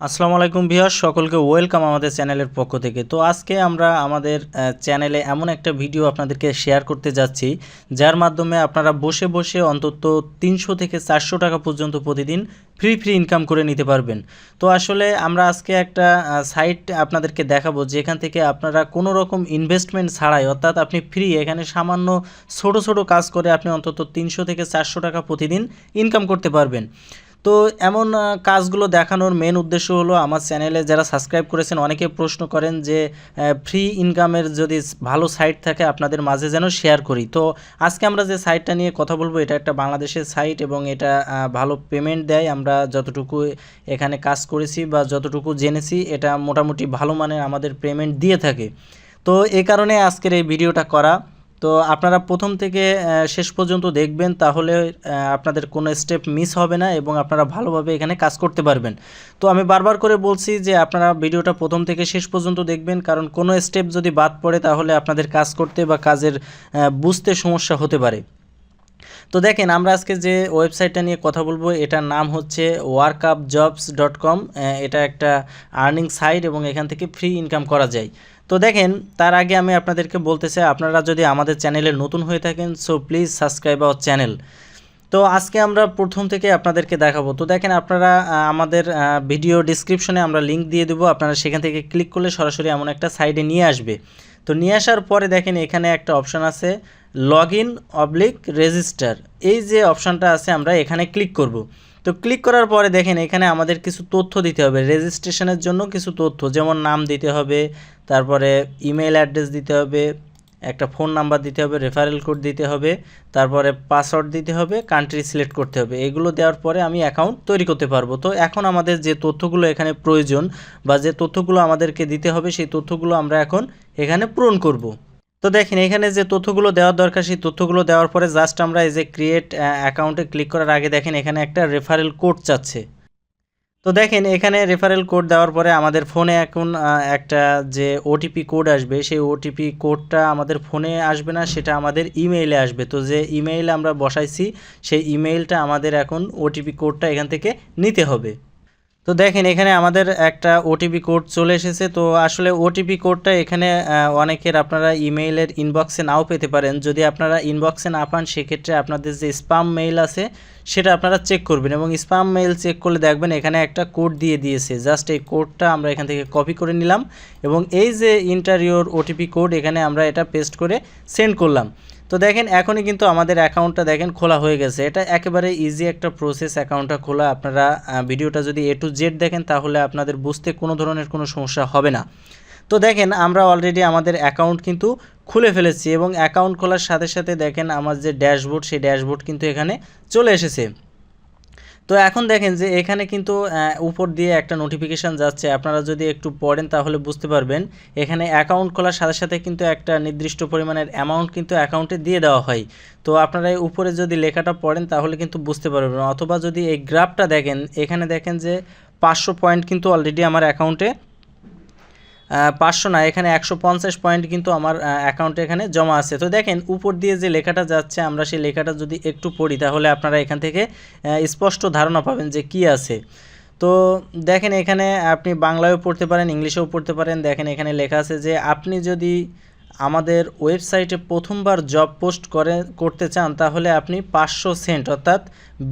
আসসালামু আলাইকুম ভিউয়ার্স, সকলকে ওয়েলকাম আমাদের চ্যানেলের পক্ষ থেকে। তো আজকে আমরা আমাদের চ্যানেলে এমন একটা ভিডিও আপনাদেরকে শেয়ার করতে যাচ্ছি যার মাধ্যমে আপনারা বসে বসে অন্তত 300 থেকে 400 টাকা পর্যন্ত প্রতিদিন ফ্রি ইনকাম করে নিতে পারবেন। তো আসলে আমরা আজকে একটা সাইট আপনাদেরকে দেখাবো যেখান থেকে আপনারা কোনো রকম ইনভেস্টমেন্ট ছাড়াই, অর্থাৎ আপনি ফ্রি এখানে সামান্য ছোট ছোট কাজ করে আপনি অন্তত 300 থেকে 400 টাকা প্রতিদিন ইনকাম করতে পারবেন। তো এমন কাজগুলো দেখানোর মেন উদ্দেশ্য হলো, আমার চ্যানেলে যারা সাবস্ক্রাইব করেছেন অনেকে প্রশ্ন করেন যে ফ্রি ইনকামের যদি ভালো সাইট থাকে আপনাদের মাঝে যেন শেয়ার করি। তো আজকে আমরা যে সাইটটা নিয়ে কথা বলবো এটা একটা বাংলাদেশের সাইট এবং এটা ভালো পেমেন্ট দেয়। আমরা যতটুকু এখানে কাজ করেছি বা যতটুকু জেনেছি এটা মোটামুটি ভালো মানের আমাদের পেমেন্ট দিয়ে থাকে। তো এই কারণে আজকের এই ভিডিওটা করা। তো আপনারা প্রথম থেকে শেষ পর্যন্ত দেখবেন, তাহলে আপনাদের কোনো স্টেপ মিস হবে না এবং আপনারা ভালোভাবে এখানে কাজ করতে পারবেন। তো আমি বারবার করে বলছি যে আপনারা ভিডিওটা প্রথম থেকে শেষ পর্যন্ত দেখবেন, কারণ কোনো স্টেপ যদি বাদ পড়ে তাহলে আপনাদের কাজ করতে বা কাজের বুঝতে সমস্যা হতে পারে। তো দেখেন, আমরা আজকে যে ওয়েবসাইটটা নিয়ে কথা বলবো এটার নাম হচ্ছে workupjobs.com। এটা একটা আর্নিং সাইট এবং এখান থেকে ফ্রি ইনকাম করা যায়। তো দেখেন, তার আগে আমি আপনাদেরকে বলতে চাই, আপনারা যদি আমাদের চ্যানেলে নতুন হয়ে থাকেন so please subscribe our channel. তো আজকে আমরা প্রথম থেকে আপনাদেরকে দেখাবো। তো দেখেন, আপনারা আমাদের ভিডিও ডিসক্রিপশনে আমরা লিঙ্ক দিয়ে দেবো, আপনারা সেখান থেকে ক্লিক করলে সরাসরি এমন একটা সাইটে নিয়ে আসবে। তো নিয়ে আসার পরে দেখেন এখানে একটা অপশান আছে login/রেজিস্টার। এই যে অপশানটা আছে আমরা এখানে ক্লিক করব। তো ক্লিক করার পরে দেখেন এখানে আমাদের কিছু তথ্য দিতে হবে রেজিস্ট্রেশনের জন্য, কিছু তথ্য যেমন নাম দিতে হবে, তারপরে ইমেল অ্যাড্রেস দিতে হবে, একটা ফোন নাম্বার দিতে হবে, রেফারেল কোড দিতে হবে, তারপরে পাসওয়ার্ড দিতে হবে, কান্ট্রি সিলেক্ট করতে হবে। এগুলো দেওয়ার পরে আমি অ্যাকাউন্ট তৈরি করতে পারবো। তো এখন আমাদের যে তথ্যগুলো এখানে প্রয়োজন বা যে তথ্যগুলো আমাদেরকে দিতে হবে সেই তথ্যগুলো আমরা এখন এখানে পূরণ করব। তো দেখেন এখানে যে তথ্যগুলো দেওয়ার দরকার সেই তথ্যগুলো দেওয়ার পরে জাস্ট আমরা এই যে ক্রিয়েট অ্যাকাউন্টে ক্লিক করার আগে দেখেন এখানে একটা রেফারেল কোড চাচ্ছে। তো দেখেন এখানে রেফারেল কোড দেওয়ার পরে আমাদের ফোনে এখন একটা যে ওটিপি কোড আসবে সেই ওটিপি কোডটা আমাদের ফোনে আসবে না, সেটা আমাদের ইমেইলে আসবে। তো যে ইমেইলে আমরা বসাইছি সেই ইমেইলটা আমাদের এখন ওটিপি কোডটা এখান থেকে নিতে হবে। তো দেখেন এখানে আমাদের একটা ওটিপি কোড চলে এসেছে। তো আসলে ওটিপি কোডটা এখানে অনেকের আপনারা ইমেইলের ইনবক্সে নাও পেতে পারেন। যদি আপনারা ইনবক্সে না পান সেক্ষেত্রে আপনাদের যে স্প্যাম মেইল আছে সেটা আপনারা চেক করবেন এবং স্প্যাম মেইল চেক করলে দেখবেন এখানে একটা কোড দিয়ে দিয়েছে। জাস্ট এই কোডটা আমরা এখান থেকে কপি করে নিলাম এবং এই যে ইন্টারিওর ওটিপি কোড এখানে আমরা এটা পেস্ট করে সেন্ড করলাম। তো দেখেন এখনই কিন্তু আমাদের অ্যাকাউন্টটা দেখেন খোলা হয়ে গেছে। এটা একেবারে ইজি একটা প্রসেস অ্যাকাউন্টটা খোলা। আপনারা ভিডিওটা যদি A to Z দেখেন তাহলে আপনাদের বুঝতে কোনো ধরনের কোনো সমস্যা হবে না। তো দেখেন আমরা অলরেডি আমাদের অ্যাকাউন্ট কিন্তু খুলে ফেলেছি এবং অ্যাকাউন্ট খোলার সাথে সাথে দেখেন আমার যে ড্যাশবোর্ড সেই ড্যাশবোর্ড কিন্তু এখানে চলে এসেছে। তো এখন দেখেন যে এখানে কিন্তু উপর দিয়ে একটা নোটিফিকেশান যাচ্ছে, আপনারা যদি একটু পড়েন তাহলে বুঝতে পারবেন। এখানে অ্যাকাউন্ট খোলার সাথে সাথে কিন্তু একটা নির্দিষ্ট পরিমাণের অ্যামাউন্ট কিন্তু অ্যাকাউন্টে দিয়ে দেওয়া হয়। তো আপনারা এই উপরে যদি লেখাটা পড়েন তাহলে কিন্তু বুঝতে পারবেন, অথবা যদি এই গ্রাফটা দেখেন এখানে দেখেন যে 500 পয়েন্ট কিন্তু অলরেডি আমার অ্যাকাউন্টে 500 না, এখানে 150 পয়েন্ট কিন্তু আমার অ্যাকাউন্টে এখানে জমা আছে। তো দেখেন উপর দিয়ে যে লেখাটা যাচ্ছে আমরা সেই লেখাটা যদি একটু পড়ি তাহলে আপনারা এখান থেকে স্পষ্ট ধারণা পাবেন যে কি আছে। তো দেখেন এখানে আপনি বাংলায়ও পড়তে পারেন, ইংলিশেও পড়তে পারেন। দেখেন এখানে লেখা আছে যে আপনি যদি আমাদের ওয়েবসাইটে প্রথমবার জব পোস্ট করতে চান তাহলে আপনি 500 সেন্ট অর্থাৎ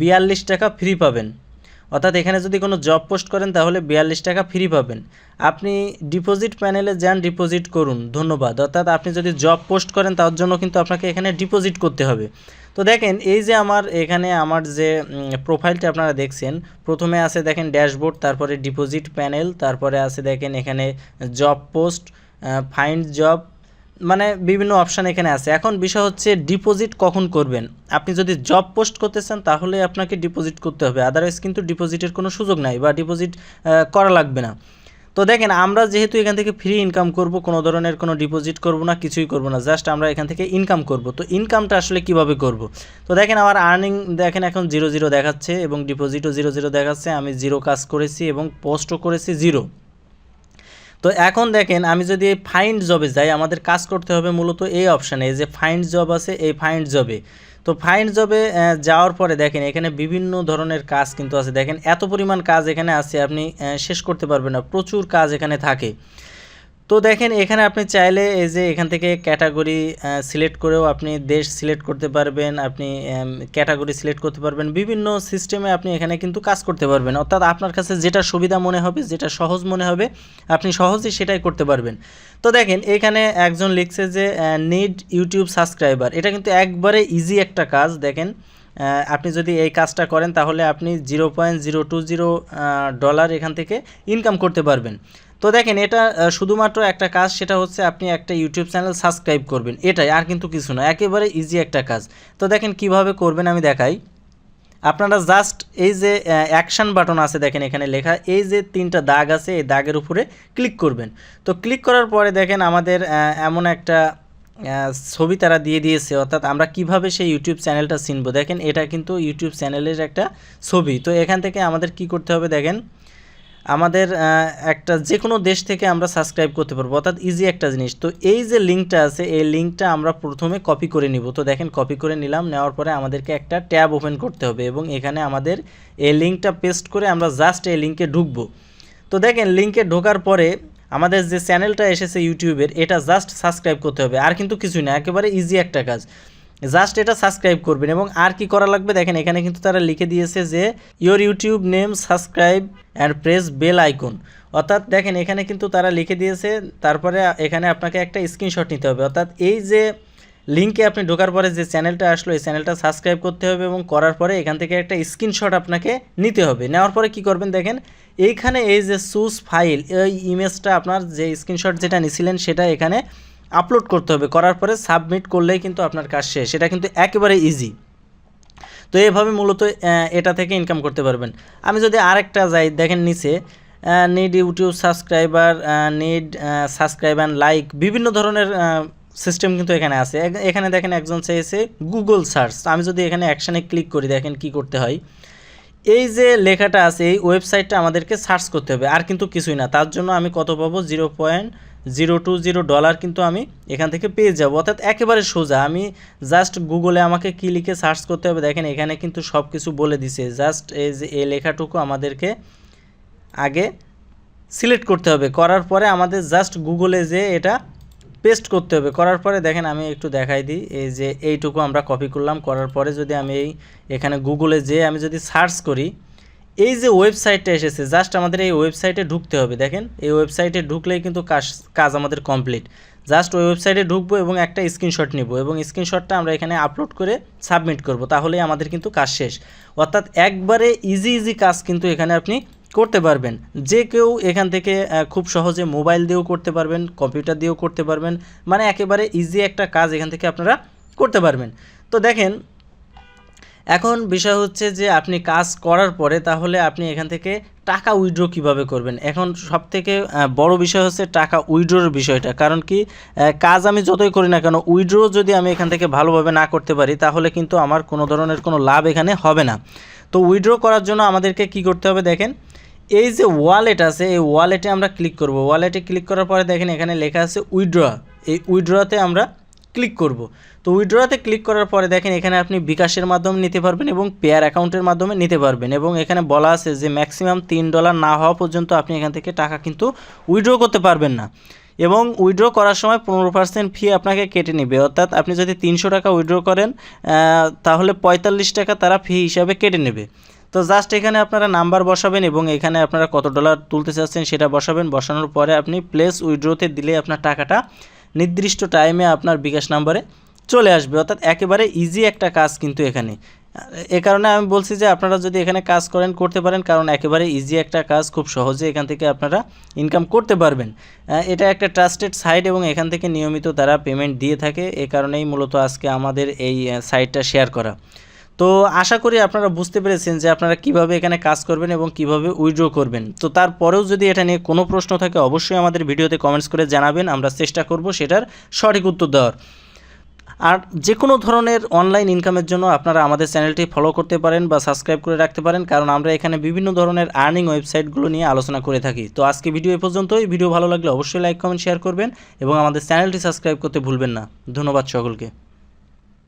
42 টাকা ফ্রি পাবেন। অর্থাৎ এখানে যদি কোনো জব পোস্ট করেন তাহলে 42 টাকা ফ্রি পাবেন। আপনি ডিপোজিট প্যানেলে যান, ডিপোজিট করুন, ধন্যবাদ। অর্থাৎ আপনি যদি জব পোস্ট করেন তার জন্য কিন্তু আপনাকে এখানে ডিপোজিট করতে হবে। তো দেখেন এই যে আমার এখানে আমার যে প্রোফাইলটা আপনারা দেখছেন, প্রথমে আছে দেখেন ড্যাশবোর্ড, তারপরে ডিপোজিট প্যানেল, তারপরে আছে দেখেন এখানে জব পোস্ট, ফাইন্ড জব, মানে বিভিন্ন অপশান এখানে আছে। এখন বিষয় হচ্ছে ডিপোজিট কখন করবেন। আপনি যদি জব পোস্ট করতে চান তাহলে আপনাকে ডিপোজিট করতে হবে, আদারওয়াইজ কিন্তু ডিপোজিটের কোনো সুযোগ নাই বা ডিপোজিট করা লাগবে না। তো দেখেন আমরা যেহেতু এখান থেকে ফ্রি ইনকাম করব, কোনো ধরনের কোনো ডিপোজিট করব না, কিছুই করব না, জাস্ট আমরা এখান থেকে ইনকাম করব। তো ইনকামটা আসলে কিভাবে করব? তো দেখেন আমার আর্নিং দেখেন এখন 0 দেখাচ্ছে এবং ডিপোজিটও 0 দেখাচ্ছে। আমি 0 কাজ করেছি এবং পোস্টও করেছি 0। তো এখন দেখেন আমি যদি এই ফাইন্ড জবে যাই, আমাদের কাজ করতে হবে মূলত এই অপশানে, যে ফাইন্ড জব আছে এই ফাইন্ড জবে। তো ফাইন্ড জবে যাওয়ার পরে দেখেন এখানে বিভিন্ন ধরনের কাজ কিন্তু আছে। দেখেন এত পরিমাণ কাজ এখানে আছে, আপনি শেষ করতে পারবেন না, প্রচুর কাজ এখানে থাকে। তো দেখেন এখানে আপনি চাইলে এই যে এখান থেকে ক্যাটাগরি সিলেক্ট করেও আপনি দেশ সিলেক্ট করতে পারবেন, আপনি ক্যাটাগরি সিলেক্ট করতে পারবেন, বিভিন্ন সিস্টেমে আপনি এখানে কিন্তু কাজ করতে পারবেন। অর্থাৎ আপনার কাছে যেটা সুবিধা মনে হবে, যেটা সহজ মনে হবে, আপনি সহজেই সেটাই করতে পারবেন। তো দেখেন এখানে একজন লিখছে যে নিড ইউটিউব সাবস্ক্রাইবার, এটা কিন্তু একবারে ইজি একটা কাজ। দেখেন আপনি যদি এই কাজটা করেন তাহলে আপনি $0.020 এখান থেকে ইনকাম করতে পারবেন। তো দেখেন এটা শুধুমাত্র একটা কাজ, সেটা হচ্ছে আপনি একটা ইউটিউব চ্যানেল সাবস্ক্রাইব করবেন, এটাই, আর কিন্তু কিছু না, একেবারে ইজি একটা কাজ। তো দেখেন কিভাবে করবেন আমি দেখাই। আপনারা জাস্ট এই যে অ্যাকশন বাটন আছে দেখেন এখানে লেখা, এই যে 3টা দাগ আছে, এই দাগের উপরে ক্লিক করবেন। তো ক্লিক করার পরে দেখেন আমাদের এমন একটা ছবি তারা দিয়ে দিয়েছে, অর্থাৎ আমরা কিভাবে সেই ইউটিউব চ্যানেলটা চিনবো। দেখেন এটা কিন্তু ইউটিউব চ্যানেলের একটা ছবি। তো এখান থেকে আমাদের কি করতে হবে, দেখেন আমাদের একটা যে কোনো দেশ থেকে আমরা সাবস্ক্রাইব করতে পারবো, অর্থাৎ ইজি একটা জিনিস। তো এই যে লিঙ্কটা আছে, এই লিঙ্কটা আমরা প্রথমে কপি করে নিব। তো দেখেন কপি করে নিলাম, নেওয়ার পরে আমাদেরকে একটা ট্যাব ওপেন করতে হবে এবং এখানে আমাদের এই লিঙ্কটা পেস্ট করে আমরা জাস্ট এই লিঙ্কে ঢুকবো। তো দেখেন লিঙ্কে ঢোকার পরে আমাদের যে চ্যানেলটা এসেছে ইউটিউবের, এটা জাস্ট সাবস্ক্রাইব করতে হবে, আর কিন্তু কিছুই না, একেবারে ইজি একটা কাজ। জাস্ট এটা সাবস্ক্রাইব করবেন এবং আর কি করা লাগবে দেখেন এখানে কিন্তু তারা লিখে দিয়েছে যে your YouTube name subscribe and press bell icon, অর্থাৎ দেখেন এখানে কিন্তু তারা লিখে দিয়েছে। তারপরে এখানে আপনাকে একটা স্ক্রিনশট নিতে হবে, অর্থাৎ এই যে লিঙ্কে আপনি ঢোকার পরে যে চ্যানেলটা আসলো, এই চ্যানেলটা সাবস্ক্রাইব করতে হবে এবং করার পরে এখান থেকে একটা স্ক্রিনশট আপনাকে নিতে হবে। নেওয়ার পরে কি করবেন দেখেন এইখানে এই যে চুজ ফাইল, এই ইমেজটা আপনার যে স্ক্রিনশট যেটা নিছিলেন সেটা এখানে আপলোড করতে হবে, করার পরে সাবমিট করলেই কিন্তু আপনার কাজ শেষ। সেটা কিন্তু একেবারে ইজি। তো এইভাবে মূলত এটা থেকে ইনকাম করতে পারবেন। আমি যদি আরেকটা যাই, দেখেন নিচে need YouTube subscriber, need subscribe and like, বিভিন্ন ধরনের সিস্টেম কিন্তু এখানে আছে। এখানে দেখেন একজন চেয়েছে গুগল সার্চ। আমি যদি এখানে অ্যাকশানে ক্লিক করি, দেখেন কি করতে হয়, এই যে লেখাটা আছে এই ওয়েবসাইটটা আমাদেরকে সার্চ করতে হবে, আর কিন্তু কিছুই না। তার জন্য আমি কত পাবো, $0.020 কিন্তু আমি এখান থেকে পেয়ে যাব, অর্থাৎ একেবারে সোজা। আমি জাস্ট গুগলে আমাকে কী লিখে সার্চ করতে হবে, দেখেন এখানে কিন্তু সব কিছু বলে দিছে। জাস্ট এই যে এই লেখাটুকু আমাদেরকে আগে সিলেক্ট করতে হবে, করার পরে আমাদের জাস্ট গুগলে যে এটা পেস্ট করতে হবে। করার পরে দেখেন আমি একটু দেখাই দিই, এই যে এইটুকু আমরা কপি করলাম, করার পরে যদি আমি এখানে গুগলে যে আমি যদি সার্চ করি, এই যে ওয়েবসাইটটা এসেছে, জাস্ট আমাদের এই ওয়েবসাইটে ঢুকতে হবে। দেখেন এই ওয়েবসাইটে ঢুকলেই কিন্তু কাজ আমাদের কমপ্লিট। জাস্ট ওই ওয়েবসাইটে ঢুকবো এবং একটা স্ক্রিনশট নিব এবং স্ক্রিনশটটা আমরা এখানে আপলোড করে সাবমিট করব, তাহলেই আমাদের কিন্তু কাজ শেষ। অর্থাৎ একবারে ইজি কাজ কিন্তু এখানে আপনি করতে পারবেন। যে কেউ এখান থেকে খুব সহজে মোবাইল দিয়েও করতে পারবেন, কম্পিউটার দিয়েও করতে পারবেন, মানে একেবারে ইজি একটা কাজ এখান থেকে আপনারা করতে পারবেন। তো দেখেন এখন বিষয় হচ্ছে যে আপনি কাজ করার পরে তাহলে আপনি এখান থেকে টাকা উইথড্র কিভাবে করবেন। এখন সবথেকে বড় বিষয় হচ্ছে টাকা উইথড্রর বিষয়টা। কারণ কি, কাজ আমি যতই করি না কেন, উইথড্র যদি আমি এখান থেকে ভালোভাবে না করতে পারি তাহলে কিন্তু আমার কোনো ধরনের কোনো লাভ এখানে হবে না। তো উইথড্র করার জন্য আমাদেরকে কি করতে হবে, দেখেন এই যে ওয়ালেট আছে, এই ওয়ালেটে আমরা ক্লিক করব। ওয়ালেটে ক্লিক করার পরে দেখেন এখানে লেখা আছে উইথড্র, এই উইথড্রতে আমরা ক্লিক করব। তো উইথড্রতে ক্লিক করার পরে দেখেন এখানে আপনি বিকাশের মাধ্যমে নিতে পারবেন এবং পেয়ার অ্যাকাউন্টের মাধ্যমে নিতে পারবেন, এবং এখানে বলা আছে যে ম্যাক্সিমাম $3 না হওয়া পর্যন্ত আপনি এখান থেকে টাকা কিন্তু উইথড্র করতে পারবেন না, এবং উইথড্র করার সময় 15% ফি আপনাকে কেটে নেবে। অর্থাৎ আপনি যদি 300 টাকা উইথড্র করেন তাহলে 45 টাকা তারা ফি হিসাবে কেটে নেবে। তো জাস্ট এখানে আপনারা নাম্বার বসাবেন এবং এখানে আপনারা কত ডলার তুলতে চাচ্ছেন সেটা বসাবেন। বসানোর পরে আপনি প্লেস উইথড্রতে দিলে আপনার টাকাটা নির্দিষ্ট টাইমে আপনার বিকাশ নাম্বারে চলে আসবে। অর্থাৎ একেবারে ইজি একটা কাজ কিন্তু এখানে। এ কারণে আমি বলছি যে আপনারা যদি এখানে কাজ করেন করতে পারেন, কারণ একেবারে ইজি একটা কাজ, খুব সহজে এখান থেকে আপনারা ইনকাম করতে পারবেন। এটা একটা ট্রাস্টেড সাইট এবং এখান থেকে নিয়মিত তারা পেমেন্ট দিয়ে থাকে। এ কারণেই মূলত আজকে আমাদের এই সাইটটা শেয়ার করা। তো আশা করি আপনারা বুঝতে পেরেছেন যে আপনারা কিভাবে এখানে কাজ করবেন এবং কিভাবে উইথড্র করবেন। তো তারপরেও যদি এটা নিয়ে কোনো প্রশ্ন থাকে অবশ্যই আমাদের ভিডিওতে কমেন্টস করে জানাবেন, আমরা চেষ্টা করব সেটার সঠিক উত্তর দেওয়ার। আর যে কোনো ধরনের অনলাইন ইনকামের জন্য আপনারা আমাদের চ্যানেলটি ফলো করতে পারেন বা সাবস্ক্রাইব করে রাখতে পারেন, কারণ আমরা এখানে বিভিন্ন ধরনের আর্নিং ওয়েবসাইটগুলো নিয়ে আলোচনা করে থাকি। তো আজকে ভিডিও এ পর্যন্তই। ভিডিও ভালো লাগলে অবশ্যই লাইক কমেন্ট শেয়ার করবেন এবং আমাদের চ্যানেলটি সাবস্ক্রাইব করতে ভুলবেন না। ধন্যবাদ সকলকে।